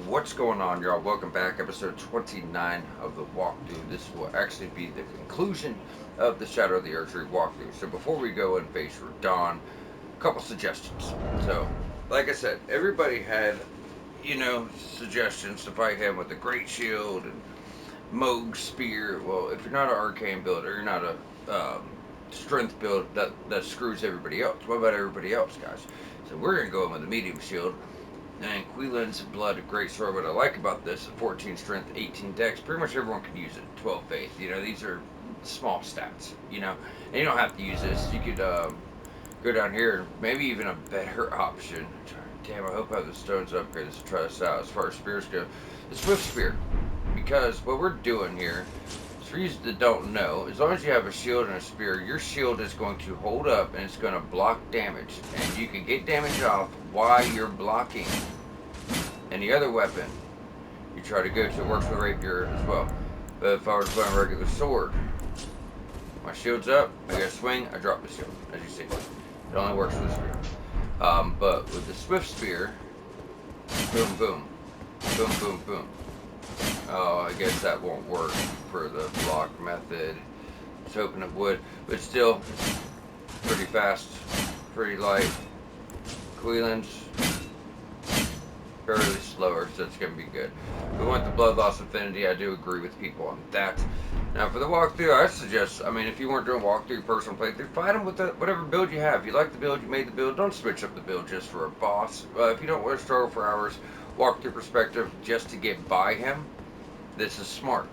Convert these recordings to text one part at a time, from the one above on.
What's going on, y'all? Welcome back, episode 29 of the walkthrough. This will actually be the conclusion of the Shadow of the Erdtree walkthrough. So before we go and face Rahdahn, a couple suggestions. So, like I said, everybody had, suggestions to fight him with a great shield and Moog spear. Well, if you're not an arcane builder, you're not a strength build, that screws everybody else. What about everybody else, guys? So we're gonna go in with a medium shield. And Queelan's Blood, a great sword. What I like about this, 14 strength, 18 dex, pretty much everyone can use it. 12 faith, these are small stats, And you don't have to use this. You could go down here, and maybe even a better option. Damn, I hope I have the stones upgraded to try this out. As far as spears go, the Swift Spear. Because what we're doing here, for you that don't know, as long as you have a shield and a spear, your shield is going to hold up and it's going to block damage. And you can get damage off while you're blocking. Any other weapon you try to go to works with rapier as well. But if I were to play a regular sword, my shield's up, I get a swing, I drop the shield, as you see. It only works with the spear. But with the Swift Spear, boom, boom, boom, boom, boom. Oh, I guess that won't work for the block method. It's hoping it would, but still, pretty fast, pretty light. Queelan's fairly slower, so it's going to be good. We want the blood loss affinity. I do agree with people on that. Now, for the walkthrough, I suggest, if you weren't doing walkthrough, personal playthrough, fight them with whatever build you have. If you like the build, you made the build, don't switch up the build just for a boss. If you don't want to struggle for hours, walkthrough perspective, just to get by him, this is smart.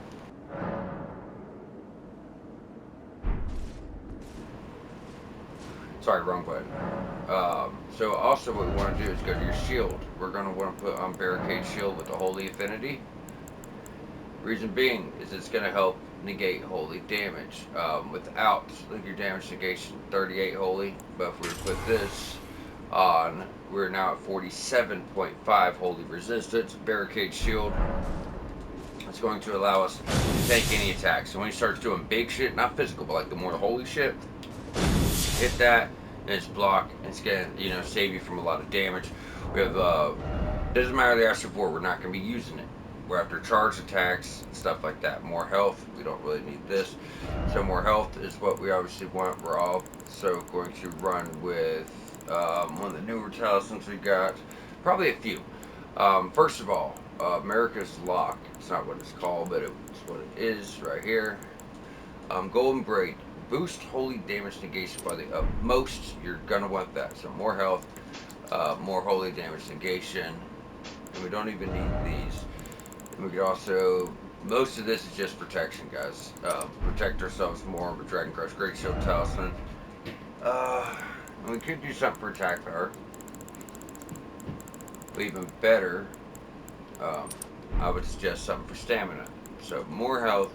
Sorry, wrong button. So also what we want to do is go to your shield. We're going to want to put on Barricade Shield with the Holy Affinity. Reason being is it's going to help negate holy damage. Without your damage negation 38 holy, but if we were to put this on, we're now at 47.5 holy resistance. Barricade Shield. It's going to allow us to take any attack. So when he starts doing big shit, not physical, but like the more holy shit, hit that, and it's block, and it's gonna, save you from a lot of damage. We have, doesn't matter the Astral War, we're not gonna be using it. We're after charge attacks, and stuff like that. More health, we don't really need this. So more health is what we obviously want. We're also going to run with one of the newer talismans we got. Probably a few. First of all, America's Lock. It's not what it's called, but it's what it is right here. Golden Braid. Boost holy damage negation by the utmost. You're gonna want that. So more health, more holy damage negation, and we don't even need these. And we could also, most of this is just protection, guys. Protect ourselves more with Dragon Crush, Great Shield Talisman. And we could do something for attack power. But even better, I would suggest something for stamina. So more health,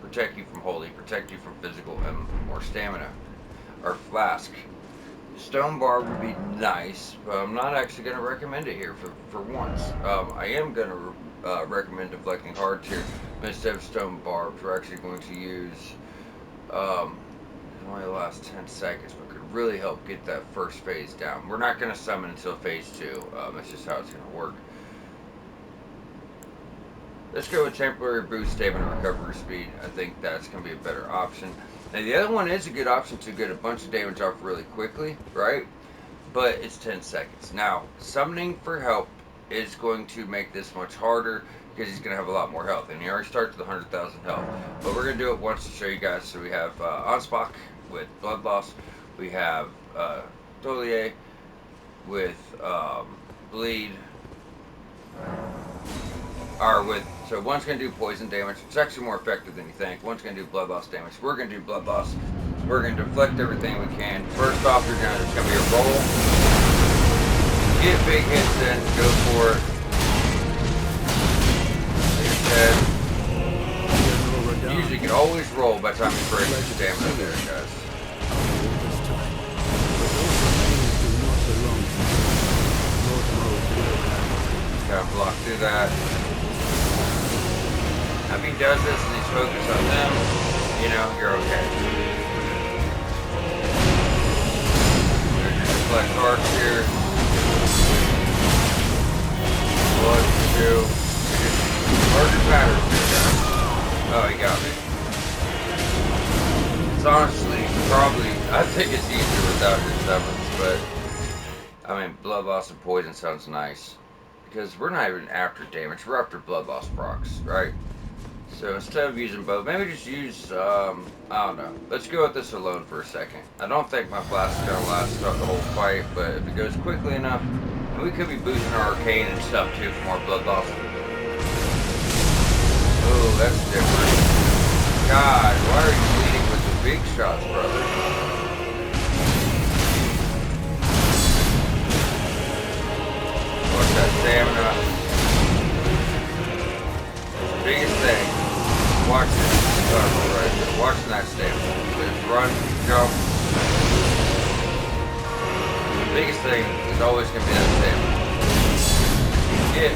protect you from holy, protect you from physical, and more stamina. Our flask. Stone bar would be nice, but I'm not actually going to recommend it here for once. I am going to recommend deflecting hard tier. Instead of stone barbs, we're actually going to use only the last 10 seconds, but could really help get that first phase down. We're not going to summon until phase 2. That's just how it's going to work. Let's go with temporary boost stamina recovery speed. I think that's going to be a better option. Now the other one is a good option to get a bunch of damage off really quickly, right? But it's 10 seconds. Now, summoning for help is going to make this much harder because he's going to have a lot more health. And he already starts with 100,000 health. But we're going to do it once to show you guys. So we have Onspach with blood loss. We have Dolier with bleed. So one's going to do poison damage. It's actually more effective than you think. One's going to do blood loss damage. We're going to do blood loss. We're going to deflect everything we can. First off, it's going to be a roll. Get big hits in. Go for it. Like I said, usually you can always roll by the time you break the stamina there, guys. Gotta block through that. If he does this and he's focused on them, you're okay. Deflect arcs here. Blood, 2. sounds nice. Because we're not even after damage, we're after blood loss procs, right? So instead of using both, maybe just use, I don't know. Let's go with this alone for a second. I don't think my flask is going to last throughout the whole fight, but if it goes quickly enough, and we could be boosting our arcane and stuff too for more blood loss. Oh, that's different. God, why are you leading with the big shots, brother? Watch that stamina. Biggest thing. Watch it. Right there. Watching that stamina. Just run, jump. The biggest thing is always going to be that stamina. Get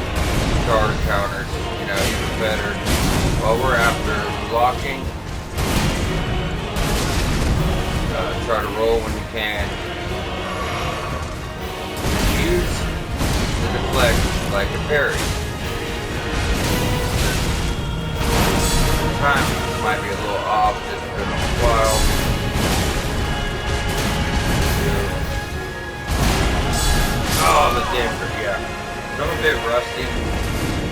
charge counters, you know, even better. While we're after blocking, try to roll when you can. Use the deflect like a parry. Timing might be a little off, just a while. Oh, the damper, yeah. So I'm a bit rusty.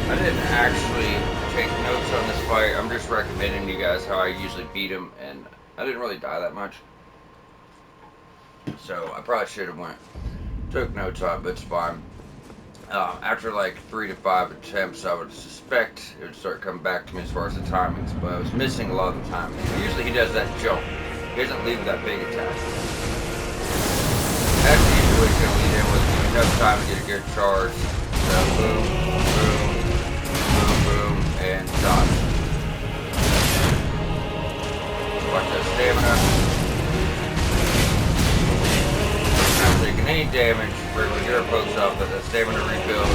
I didn't actually take notes on this fight. I'm just recommending you guys how I usually beat him, and I didn't really die that much. So I probably should have took notes on it, but it's fine. After like 3 to 5 attempts, I would suspect it would start coming back to me as far as the timings, but I was missing a lot of the timings. Usually he does that jump. He doesn't leave that big attack. That's usually what he's going to lead in with. Give me enough time to get a good charge. So boom, boom, boom, boom, and dodge. Watch that stamina. Not taking any damage. We're going to get our pokes up, but the stamina rebuild.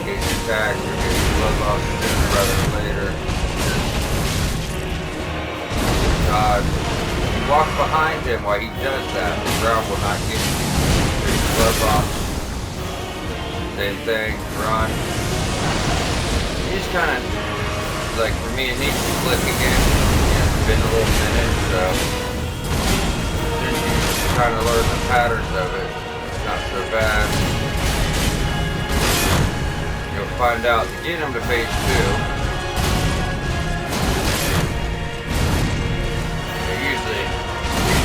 Get your attack, you're getting blood loss sooner rather than later. Dodge. Walk behind him while he does that. The ground will not get you. Blood loss. Same thing. Run. You just kind of, like for me, it needs to click again. It's been a little minute, so just trying to learn the patterns of it. It's not so bad. You'll find out to get him to phase 2.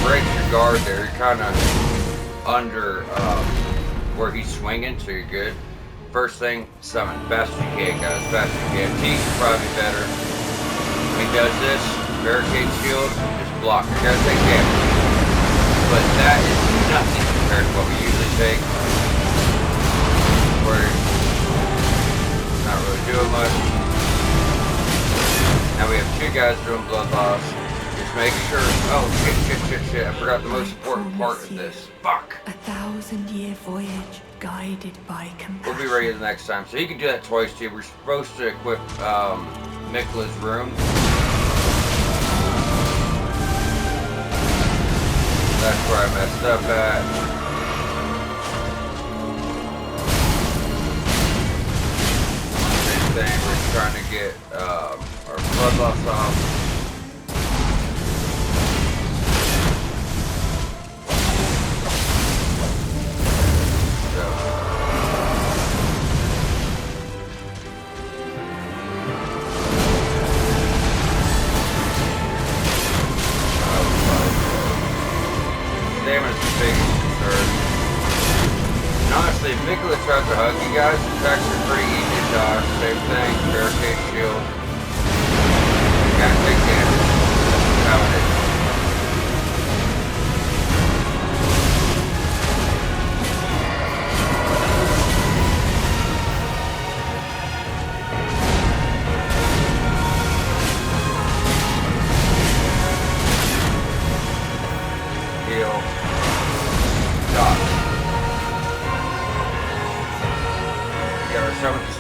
Break your guard there. You're kind of under where he's swinging, so you're good. First thing, summon fast as you can, guys. Fast as you can. Teeth is probably better. When he does this, barricade shield, just block. You're gonna take damage, but that is nothing compared to what we usually take. Where it's not really doing much. Now we have 2 guys doing blood loss. Make sure. Oh shit! I forgot the most important part of this. Fuck. 1,000-year voyage guided by compassion. We'll be ready the next time. So you can do that twice too. We're supposed to equip Mikla's room. That's where I messed up at. Same thing. We're trying to get our blood loss off. Damon's the biggest concern. And honestly, if Mikla tries to hug you guys, it's actually pretty easy to dodge. Same thing, barricade shield. You gotta take damage. That's how it is.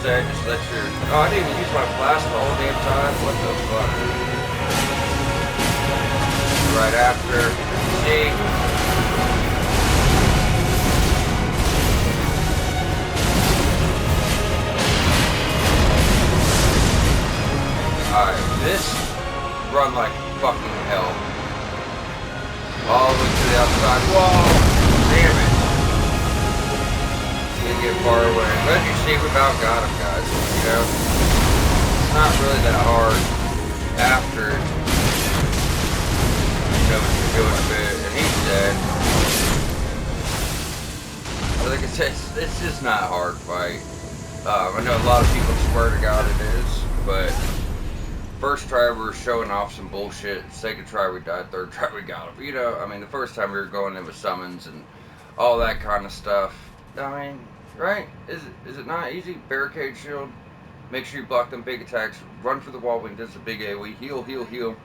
Just let your... Oh, I didn't even use my flask the whole damn time. What the fuck? Right after. See? Alright, this run like fucking hell. All the way to the outside. Whoa! Damn it. far away. But you see, we about got him, guys. You know, it's not really that hard after, you know, you're doing a bit, and he's dead. But like I said, it's just not a hard fight. I know a lot of people swear to God it is, but first try we were showing off some bullshit. Second try we died. Third try we got him. You know, I mean, the first time we were going in with summons and all that kind of stuff. I mean, right? Is it not easy? Barricade shield. Make sure you block them big attacks. Run for the wall when does a big AoE. Heal, heal, heal.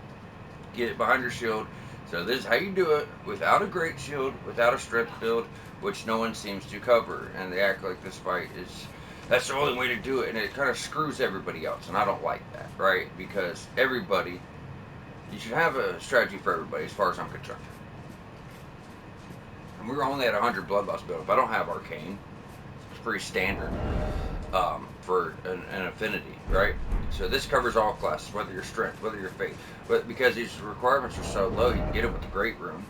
Get it behind your shield. So this is how you do it without a great shield, without a strength build, which no one seems to cover. And they act like this fight is... That's the only way to do it, and it kind of screws everybody else, and I don't like that, right? Because everybody, you should have a strategy for everybody as far as I'm concerned. And we were only at 100 Bloodlust build. If I don't have Arcane, it's pretty standard for an affinity, right? So this covers all classes, whether you're Strength, whether you're Faith. But because these requirements are so low, you can get it with the Great Rune.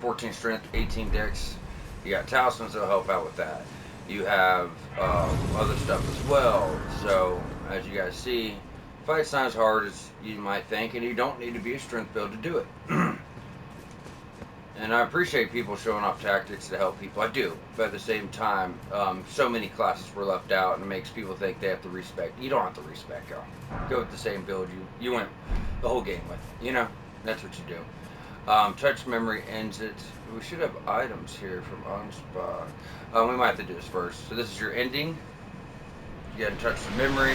14 Strength, 18 Dex. You got Talismans that'll help out with that. You have other stuff as well. So, as you guys see, fight's not as hard as you might think, and you don't need to be a strength build to do it. And I appreciate people showing off tactics to help people. I do. But at the same time, so many classes were left out, and it makes people think they have to respect. You don't have to respect y'all. Go with the same build you went the whole game with. You know, that's what you do. Touch memory ends it. We should have items here from on spot. We might have to do this first. So this is your ending. You gotta touch the memory.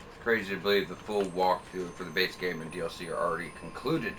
It's crazy to believe the full walkthrough for the base game and DLC are already concluded.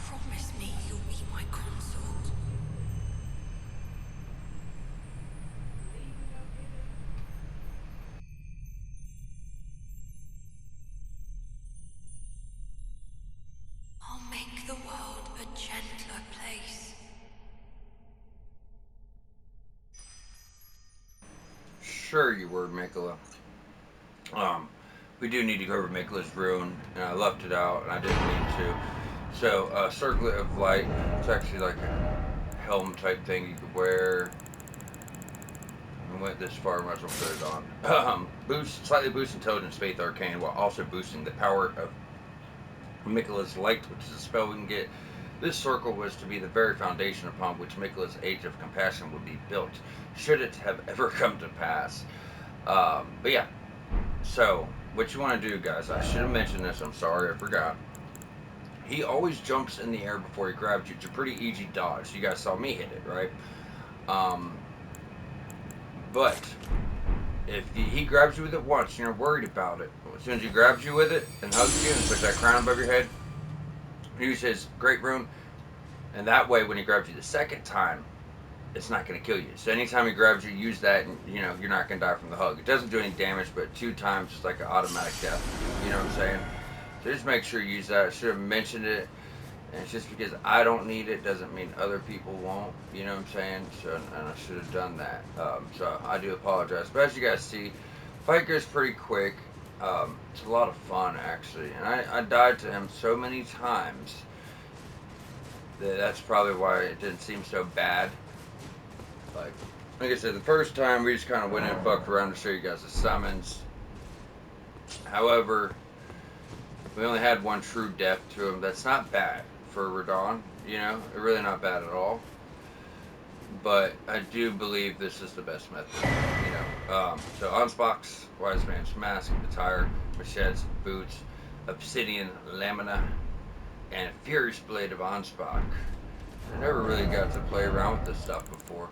Promise me you'll be my consort. I'll make the world a gentler place. Sure you were, Mikola. We do need to go over Mikola's rune, and I left it out, and I didn't mean to. So, Circlet of Light, it's actually like a helm type thing you could wear. I went this far, might as well put it on. Slightly boost intelligence, faith, arcane, while also boosting the power of Mikola's Light, which is a spell we can get. This circle was to be the very foundation upon which Mikola's Age of Compassion would be built, should it have ever come to pass. But yeah, so what you want to do, guys, I should have mentioned this, I'm sorry, I forgot. He always jumps in the air before he grabs you. It's a pretty easy dodge. You guys saw me hit it, right? But if he grabs you with it once and you're worried about it, as soon as he grabs you with it and hugs you and puts that crown above your head, use his Great Rune, and that way when he grabs you the second time, it's not going to kill you. So anytime he grabs you, use that, and you know you're not going to die from the hug. It doesn't do any damage, but 2 times is like an automatic death. You know what I'm saying? So just make sure you use that. I should have mentioned it. And it's just because I don't need it doesn't mean other people won't. You know what I'm saying? So, and I should have done that. So I do apologize. But as you guys see, fight goes pretty quick. It's a lot of fun, actually. And I died to him so many times that that's probably why it didn't seem so bad. Like I said, the first time we just kind of went in and fucked around to show you guys the summons. However, we only had 1 true death to him. That's not bad for rahdahn, you know, really not bad at all. But I do believe this is the best method, you know. So Onspox, Wise Man's Mask, Attire, Machetes, Boots, Obsidian Lamina, and Furious Blade of Onspok. I never really got to play around with this stuff before.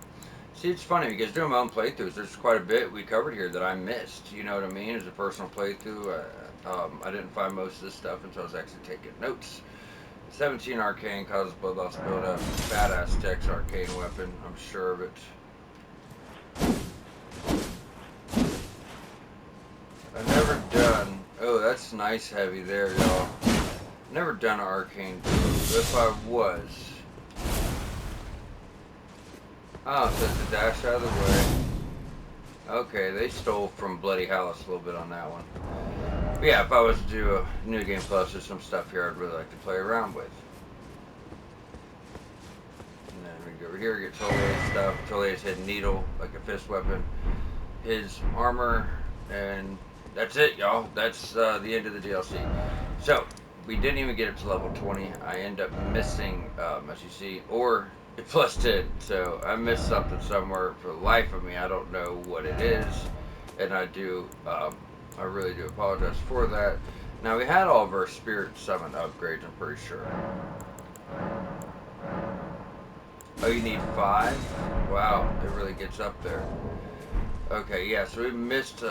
See, it's funny because doing my own playthroughs, there's quite a bit we covered here that I missed. You know what I mean? As a personal playthrough, I didn't find most of this stuff until I was actually taking notes. 17 arcane causes blood loss buildup. Badass Dex arcane weapon. I'm sure of it. I've never done. Oh, that's nice heavy there, y'all. Never done an arcane build. If I was. Oh, so it's a dash out of the way. Okay, they stole from Bloody Hallis a little bit on that one. But yeah, if I was to do a New Game Plus, there's some stuff here I'd really like to play around with. And then we go over here, get Tollei's stuff. Tollei's hidden needle, like a fist weapon. His armor, and that's it, y'all. That's the end of the DLC. So, we didn't even get it to level 20. I end up missing, as you see, or plus 10. So, I missed something somewhere for the life of me. I don't know what it is. And I really do apologize for that. Now, we had all of our spirit summon upgrades, I'm pretty sure. Oh, you need 5? Wow, it really gets up there. Okay, yeah, so we missed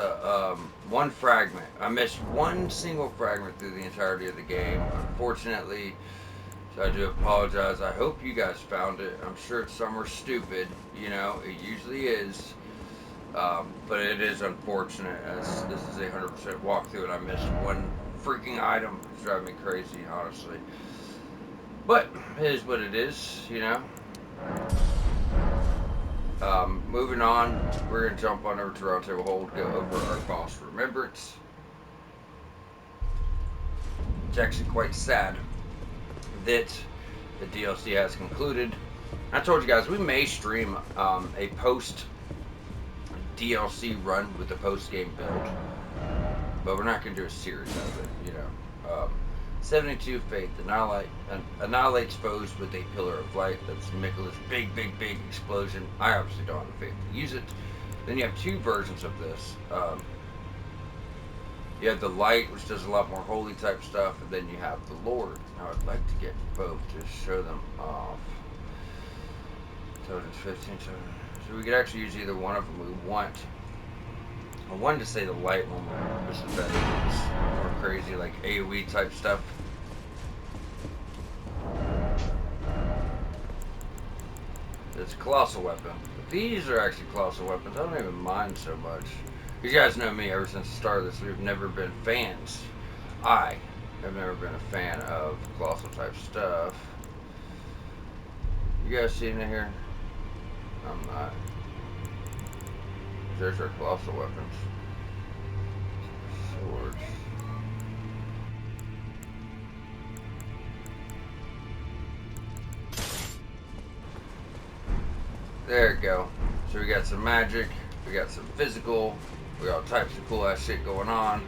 one fragment. I missed one single fragment through the entirety of the game, unfortunately. So I do apologize. I hope you guys found it. I'm sure it's somewhere stupid, you know, it usually is. But it is unfortunate, as this is a 100% walkthrough and I missed one freaking item. It's driving me crazy, honestly. But it is what it is, you know. Moving on, we're going to jump on over to Roundtable Hold, go over our boss Remembrance. It's actually quite sad that the DLC has concluded. I told you guys we may stream a post DLC run with a post game build, but we're not going to do a series of it, you know. 72 Faith annihilates foes with a pillar of light. That's Mikola's big explosion. I obviously don't have the faith to use it. Then you have two versions of this. You have the light, which does a lot more holy type stuff, and then you have the Lord. Now I'd like to get both to show them off. So it's 15. So we could actually use either one of them we want. I wanted to say the light one was the better. It's more crazy, like AoE type stuff. It's a colossal weapon. But these are actually colossal weapons. I don't even mind so much. You guys know me ever since the start of this. We've never been fans. I have never been a fan of colossal type stuff. You guys seeing it here? I'm not. There's our colossal weapons. Swords. There we go. So we got some magic, we got some physical, we got all types of cool ass shit going on.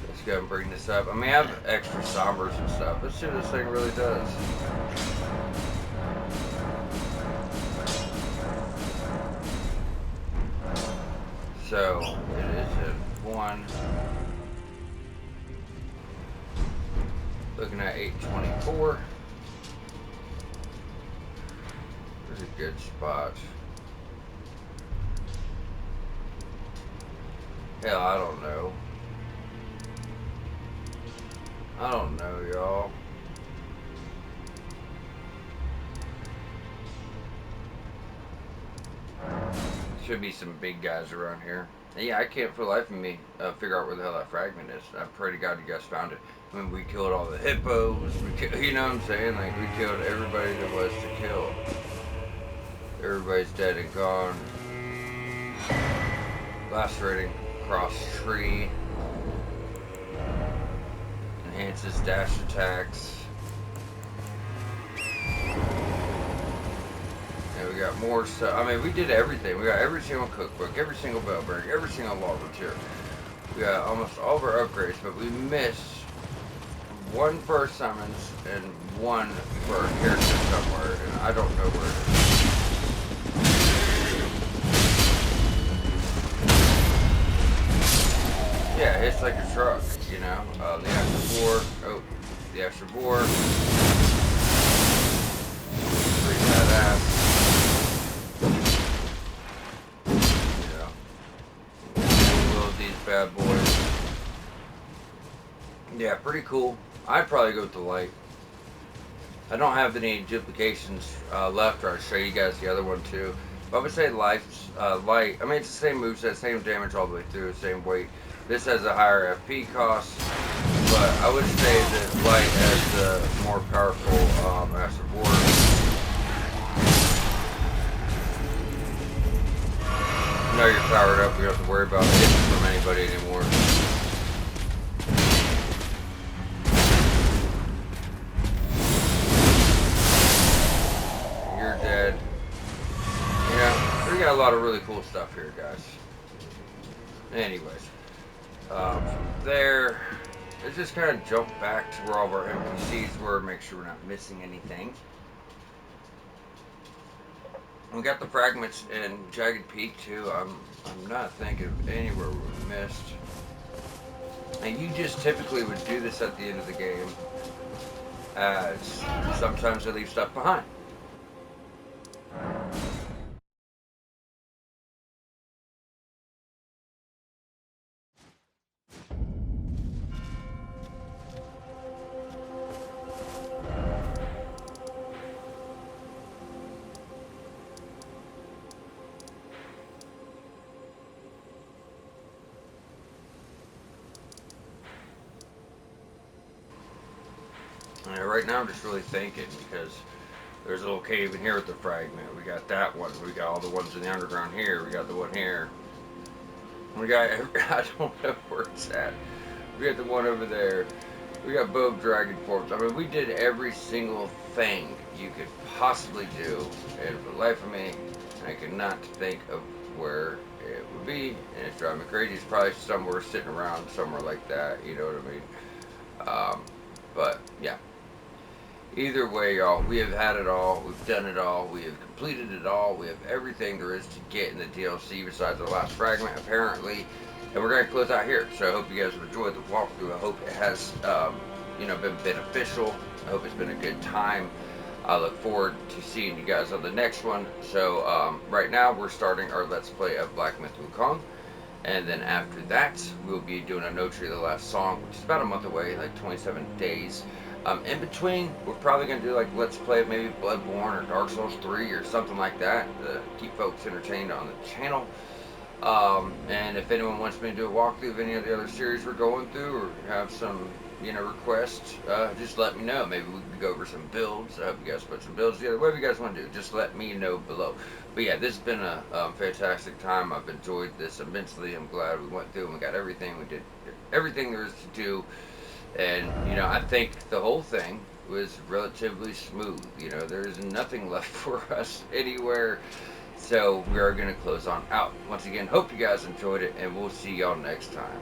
Let's go and bring this up. I mean, I have extra sombers and stuff. Let's see what this thing really does. So it is in 1. Looking at 824. There's a good spot. Hell, I don't know. I don't know, y'all. Should be some big guys around here. And yeah, I can't for the life of me figure out where the hell that fragment is. I pray to God you guys found it. I mean, we killed all the hippos. You know what I'm saying? Like, we killed everybody there was to kill. Everybody's dead and gone. Lacerating cross tree. Enhances dash attacks. And we got more stuff. I mean, we did everything. We got every single cookbook, every single bell bearing, every single law tier. We got almost all of our upgrades, but we missed one for our summons and one for our character somewhere, and I don't know where it is. Yeah, it's like a truck, you know. The extra bore. Oh, the extra bore. Pretty badass. These bad boys. Yeah, pretty cool. I'd probably go with the light. I don't have any duplications left, or I'll show you guys the other one too. But I would say life's light. I mean, it's the same moveset, same damage all the way through, same weight. This has a higher FP cost, but I would say that light has the more powerful master board. Now you're powered up, we don't have to worry about hitting from anybody anymore. You're dead. We got a lot of really cool stuff here, guys. Anyways, from there, let's just kind of jump back to where all of our NPCs were, make sure we're not missing anything. We got the fragments in Jagged Peak too. I'm not thinking of anywhere we missed. And you just typically would do this at the end of the game, as sometimes they leave stuff behind. Right now I'm just really thinking because there's a little cave in here with the fragment. We got that one. We got all the ones in the underground here. We got the one here. We got, I don't know where it's at. We got the one over there. We got both dragon forms. I mean, we did every single thing you could possibly do. And for the life of me, I cannot think of where it would be. And it's driving me crazy. It's probably somewhere sitting around somewhere like that. You know what I mean? But, yeah. Either way, y'all, we have had it all. We've done it all. We have completed it all. We have everything there is to get in the DLC besides the last fragment, apparently. And we're going to close out here. So I hope you guys have enjoyed the walkthrough. I hope it has, been beneficial. I hope it's been a good time. I look forward to seeing you guys on the next one. So right now, we're starting our Let's Play of Black Myth Wukong. And then after that, we'll be doing a No Tree, the last song, which is about a month away, like 27 days. In between, we're probably going to do like Let's Play maybe Bloodborne or Dark Souls 3 or something like that to keep folks entertained on the channel. And if anyone wants me to do a walkthrough of any of the other series we're going through or have some, requests, just let me know. Maybe we can go over some builds. I hope you guys put some builds together. Whatever you guys want to do, just let me know below. But yeah, this has been a fantastic time. I've enjoyed this immensely. I'm glad we went through and we got everything. We did everything there is to do. And, I think the whole thing was relatively smooth. There's nothing left for us anywhere. So we are going to close on out. Once again, hope you guys enjoyed it, and we'll see y'all next time.